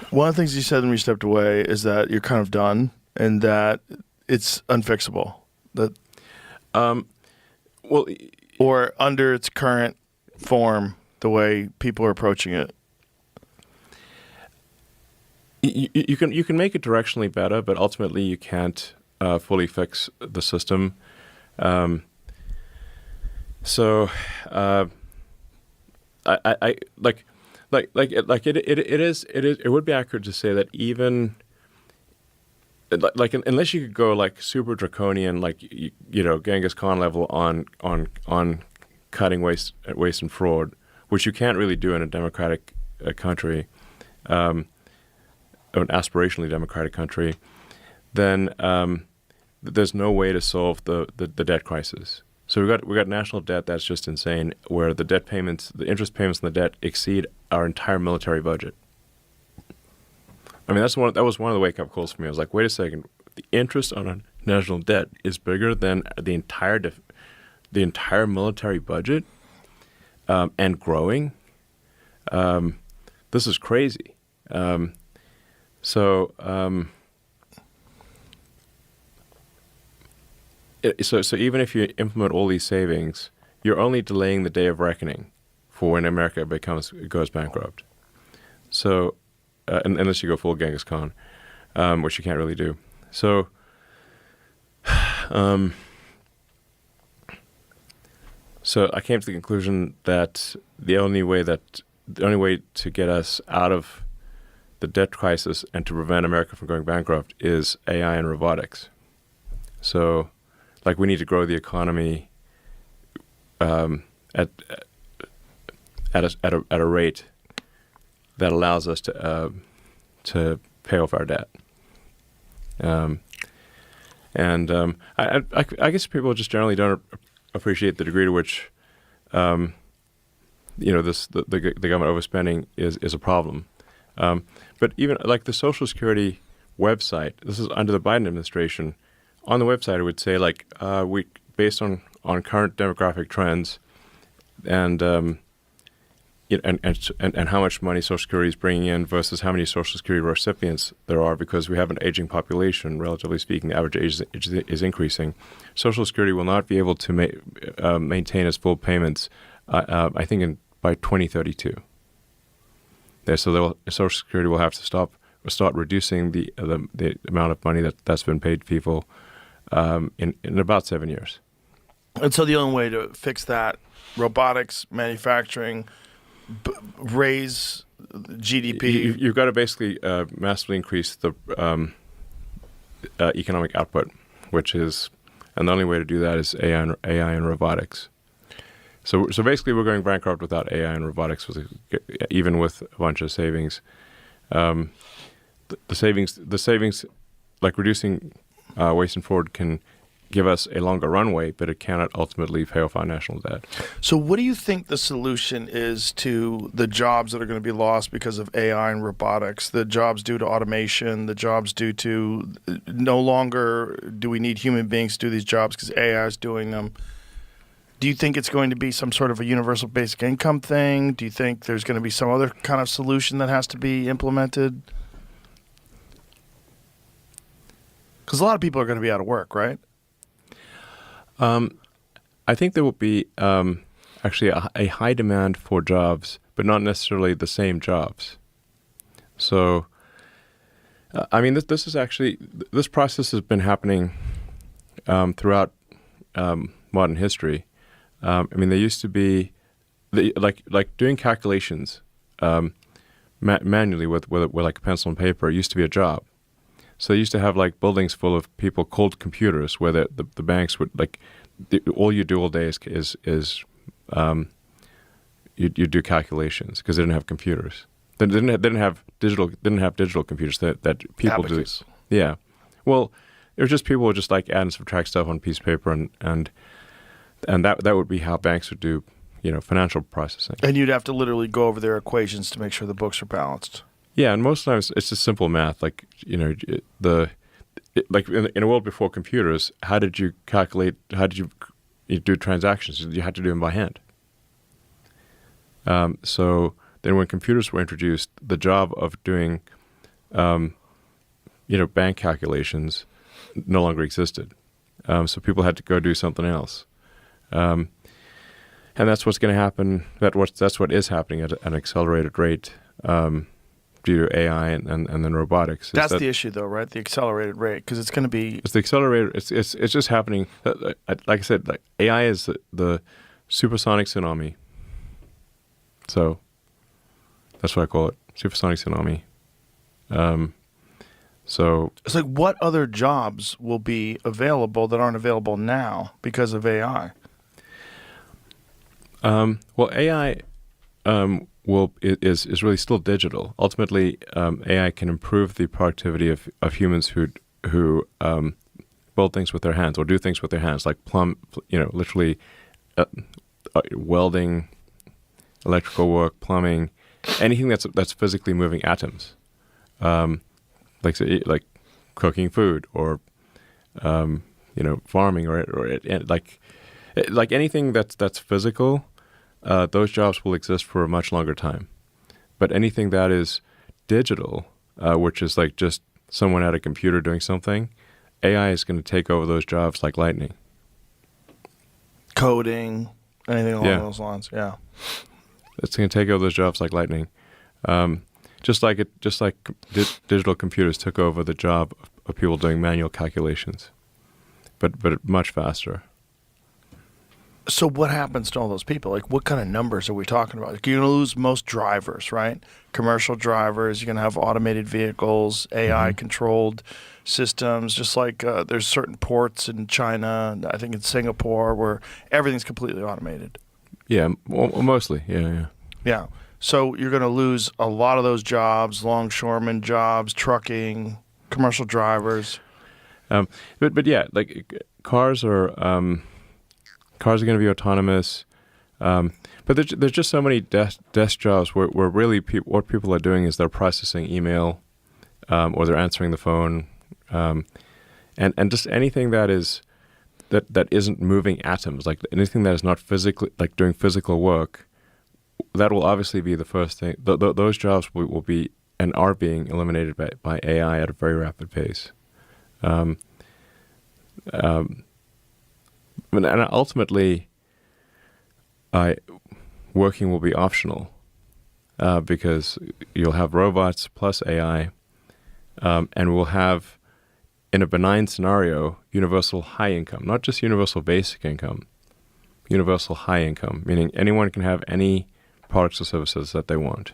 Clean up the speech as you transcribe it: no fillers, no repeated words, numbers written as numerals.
One of the things you said when we stepped away is that you're kind of done and that it's unfixable. That Um, well, or under its current form, the way people are approaching it. you can make it directionally better, but ultimately you can't fully fix the system. Um, so I it would be accurate to say that even unless you could go like super draconian, like Genghis Khan level on cutting waste and fraud, which you can't really do in a democratic country, or an aspirationally democratic country, then there's no way to solve the debt crisis. So we got national debt that's just insane, where the interest payments on the debt exceed our entire military budget. I mean, that was one of the wake up calls for me. I was like, wait a second, the interest on a national debt is bigger than the entire military budget, and growing. This is crazy. So even if you implement all these savings, you're only delaying the day of reckoning for when America goes bankrupt. So unless you go full Genghis Khan, which you can't really do. So so I came to the conclusion that the only way to get us out of the debt crisis and to prevent America from going bankrupt is AI and robotics. So, like, we need to grow the economy at a rate that allows us to pay off our debt. I guess people just generally don't appreciate the degree to which the government overspending is a problem. But even like the Social Security website, this is under the Biden administration. On the website, it would say like we based on current demographic trends and how much money Social Security is bringing in versus how many Social Security recipients there are, because we have an aging population. Relatively speaking, the average age is increasing. Social Security will not be able to maintain its full payments, I think, by 2032. So Social Security will have to start reducing the amount of money that's been paid to people in about 7 years. And so the only way to fix that, robotics, manufacturing, raise GDP. You've got to basically massively increase the economic output, and the only way to do that is AI and robotics. So basically, we're going bankrupt without AI and robotics, even with a bunch of savings. The savings, like reducing waste and fraud, can give us a longer runway, but it cannot ultimately pay off our national debt. So what do you think the solution is to the jobs that are going to be lost because of AI and robotics, the jobs due to automation, the jobs due to no longer do we need human beings to do these jobs because AI is doing them? Do you think it's going to be some sort of a universal basic income thing? Do you think there's going to be some other kind of solution that has to be implemented? Because a lot of people are going to be out of work, right? I think there will be actually a high demand for jobs, but not necessarily the same jobs. So, I mean, this process has been happening throughout modern history. I mean, there used to be like doing calculations manually with like a pencil and paper. It used to be a job. So they used to have like buildings full of people called computers, where the banks would all you do all day is you do calculations because they didn't have computers. They didn't have digital computers that people Abacus. do. Yeah, well, it was just people would just like add and subtract stuff on a piece of paper, and that would be how banks would do financial processing. And you'd have to literally go over their equations to make sure the books are balanced. Yeah, and most times it's just simple math. Like in a world before computers, how did you calculate? How did you do transactions? You had to do them by hand. So then, when computers were introduced, the job of doing bank calculations no longer existed. So people had to go do something else. And that's what's going to happen. That's what is happening at an accelerated rate due to AI and then robotics. That's the issue, though, right? The accelerated rate, because it's going to be. It's the accelerated. It's just happening. Like I said, like AI is the supersonic tsunami. So that's what I call it, supersonic tsunami. So it's like, what other jobs will be available that aren't available now because of AI? Well, AI is really still digital. Ultimately, AI can improve the productivity of humans who build things with their hands or do things with their hands, like literally welding, electrical work, plumbing, anything that's physically moving atoms, like cooking food or farming or like anything that's physical. Those jobs will exist for a much longer time. But anything that is digital, which is like just someone at a computer doing something, AI is going to take over those jobs like lightning. Coding, anything along those lines, yeah. It's going to take over those jobs like lightning. Just like digital computers took over the job of people doing manual calculations, but much faster. So what happens to all those people? Like, what kind of numbers are we talking about? Like, you're going to lose most drivers, right? Commercial drivers. You're going to have automated vehicles, AI-controlled systems. Just like there's certain ports in China, I think in Singapore, where everything's completely automated. Yeah, mostly. Yeah. Yeah. So you're going to lose a lot of those jobs, longshoreman jobs, trucking, commercial drivers. But yeah, like cars are going to be autonomous. But there's just so many desk jobs where really what people are doing is they're processing email or they're answering the phone, and just anything that isn't moving atoms, like anything that is not physically like doing physical work. That will obviously be the first thing. Those jobs will be and are being eliminated by AI at a very rapid pace. And ultimately, working will be optional because you'll have robots plus AI, and we'll have, in a benign scenario, universal high income, not just universal basic income, universal high income, meaning anyone can have any products or services that they want.